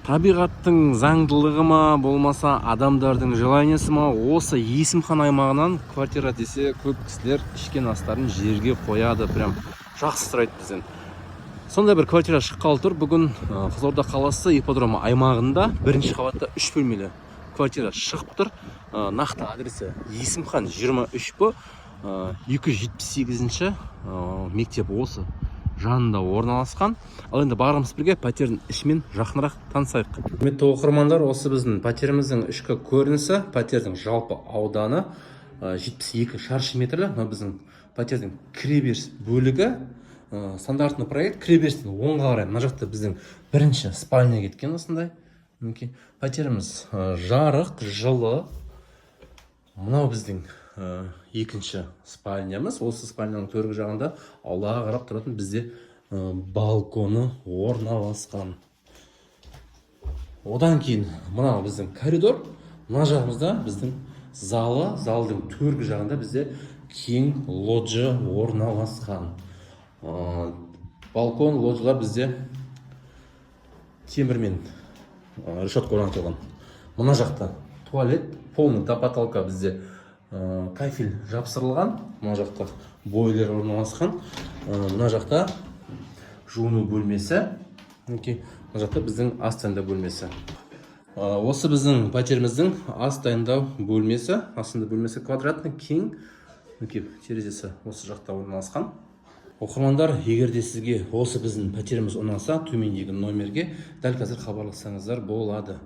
Табиғаттың заңдылығы ма, болмаса адамдардың желаниясы ма, осы Есімхан аймағынан квартира десе көп кісілер ішкен астарын жерге қояды, прям жақсы сұрайды бізден. Сондай бір квартира шыққалы тұр. Бүгін Қызылорда қаласы ипподромы аймағында бірінші қабатта 3 бөлмелі квартира шығып тұр. Нақты адресі Есімхан 23-бі 278-ші мектеп осы жанында орналасқан. Ал енді барымыз бірге пәтердің ішімен жақынырақ танысайық. Құрметті оқырмандар, осы біздің пәтеріміздің ішкі көрінісі. Пәтердің жалпы ауданы 72 шаршы метрлі. Мына біздің пәтердің кіреберіс бөлігі стандартный проект. Кіреберістен оңға қарай мына жақта біздің бірінші спальня кеткен осындай. Пәтеріміз жарық, жылы. Мынау біздің екінші спальнямыз. Осы спальняның төргі жағында аулаға қарап тұратын бізде балконы орналасқан. Одан кейін мынау біздің коридор. Мына жағымызда біздің залы. Залдың төргі жағында бізде кең лоджия орналасқан. Балкон, лоджиялар бізде темірмен решетка орнатылған. Мына жақта туалет, полный до потолка бізде кафель жапсырылған. Мына жақта бойлер орналасқан. Мына жақта жуыну бөлмесі. Мына жақта біздің ас дайындау бөлмесі. Осы біздің пәтеріміздің ас дайындау бөлмесі. Астында бөлмесі квадратный, кең. Терезесі осы жақта орналасқан. Оқырмандар, егер де сізге осы біздің пәтеріміз ұнаса, төмендегі номерге дәл қазір хабарлассаңыздар болады.